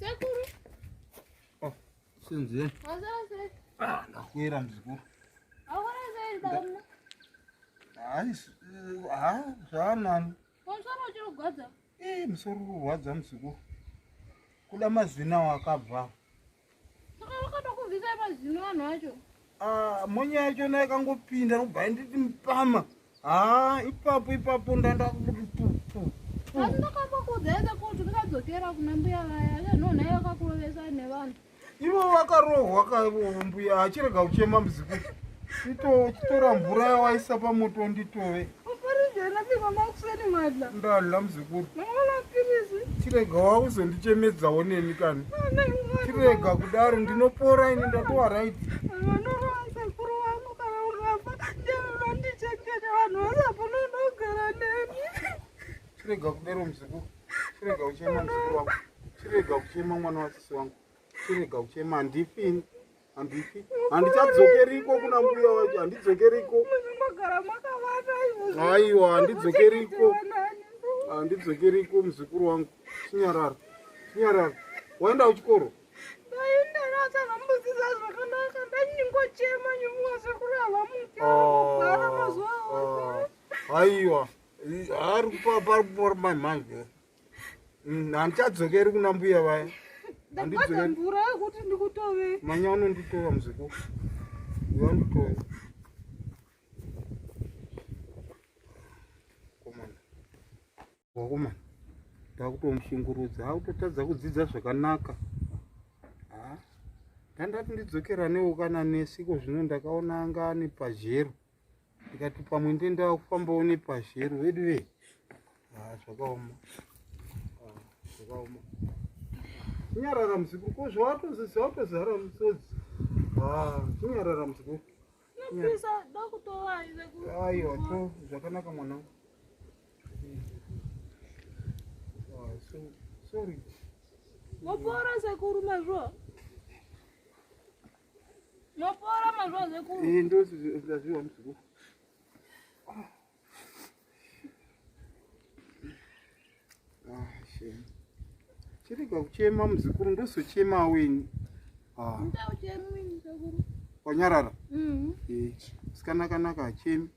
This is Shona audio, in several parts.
Sekuru. Oh, Senzeni. Wazase. Ndakwira muzukuru. Awara zai dauna. Zvaanani. Musoro uchiri kugwadza. Musoro urwadza muzukuru. Kuda mazino wakabva. Saka wakatokubvisa mazino anhu acho. Monya yacho nayo yakangopinda ndobva nditi mupama. Ipapo ndanda Asi ndakambokuudzaisa kuti ndakadzokera kuna mbuya vaya. Nhonha yakakurovesa nevanhu. Ivo vakarohwa mbuya achirega kuchema muzukuru. Chitora mvura yawaisa pamoto nditove. Uparizvena pima makuseni madla. Ndadla muzukuru. Mwana pirizi. Chirega wakuzondichemedzawo neni kani. Chirega kudaro ndinopora ini ndatowa right. Vanorowa sekuru vangu kana urafa. Ndiyava ndichengete vanhu vasapono ndogara neni. Chirega kudaro muzukuru. Chirega kuchema muzukuru wangu. Chirega kuchema mwana wasisi wangu. Chirega kuchema handifi. Handichadzokeriko kuna mbuya wacho. Handidzokeriko. Muzimbogara makavata izvozvo. Aiwa, handidzokeriko. Handidzokeriko muzukuru wangu. Chinyarara. Waenda kuchikoro? Ndaenda ndasakambodzidza zvakanaka. Ndanyingochema nyumuka sekuru havamugara mazuva ose. Aiwa. Ari kupara mamhanje. Handichadzokeri kuna mbuya vaya. Ndakwadza mvura yekuti ndikutove. Manya unonditova muzukuru. Wanditova. Wakomana. Ndakutomushungurudza. Hautotadza kudzidza zvakanaka. Ndandati ndidzokera newo kana nesiko zvino ndakaona anga ane pazhero. Ndikati pamwe ndenda kufambawo nepazhero vedu ve. Zvakaoma. Chinyarara muzukuru. Ko zvawatozara musodzi. Chinyarara muzukuru. Napisa ndakutova sekuru. Aiwa, to zvakanaka mwanangu. Sorry. Mopora sekuru mazvo. Mopora mazvo sekuru. Ndozviwa muzukuru. Chirega kuchema muzukuru, ndozochema weni. Ndauchemini sekuru. Wanyarara? Sikanaka hachemi.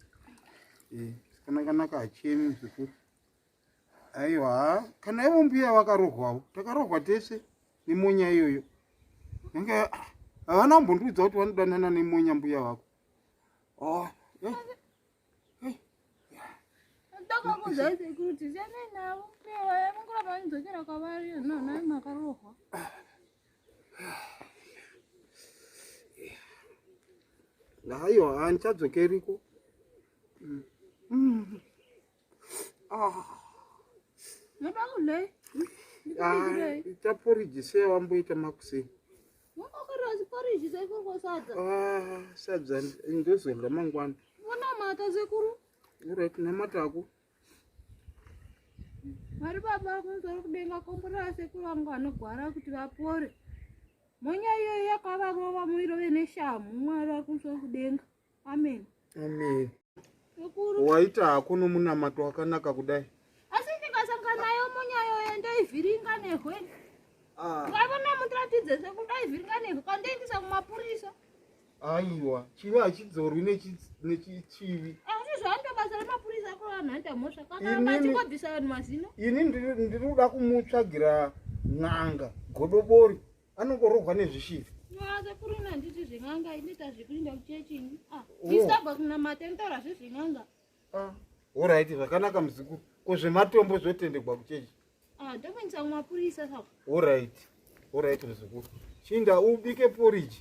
Sikanaka hachemi muzukuru. Aiwa, kana ivo mbuya vakarohwawo. Takarohwa tese nemonya iyoyo. Nenge havana kumbondiudza kuti vanodanana nemonya mbuya vako. Ndakakuudza sekuru kuti siyanai navo. Mbuya vaya mungoramba manidzokera kwavari. Nhonha makarohwa. Aiwa, handichadzokeriko. Noda kudlei? Taporiji sei wamboita makuseni? Wakakarira ziporiji sekuru kwasadza. Sadza ndozorya mangwana. Unamata sekuru? Alright, namatako. Vari baba kunzori kudenga komborera sekuru vangu vanogwara kuti vapore. Monya iyoyo yakavarova muirove neshamu. Mwari ari kumusoro kudenga. Amen. Amen. Sekuru. Waita hako nomunamato wakanaka kudai. Asi ndikasangana nayo monya iyoyo ndoivhiringa nehwe. Ngavona mutiratidze sekuru ndaivhiringa nehwe kandoendesa kumapurisa. Aiwa, chivi hachidzorwi nechichivi. Asi zvando basa remapurisa kuvanhanda mhosva. Kana vachingobvisa vanhu mazino. Ini ndinoda kumutsvagira n'anga godobori. Anongorohwa nezvishivi. Sekuru ina handiti zveng'anga inoita zvekurinda kuchechini. Isabva kunamata inotaura zvezveng'anga. Alright, zvakanaka muzukuru. Ko zvematombo zvotendegwa kuchechi. Ndokuendesa kumapurisa saka. Alright muzukuru. Chinda ubike porridge.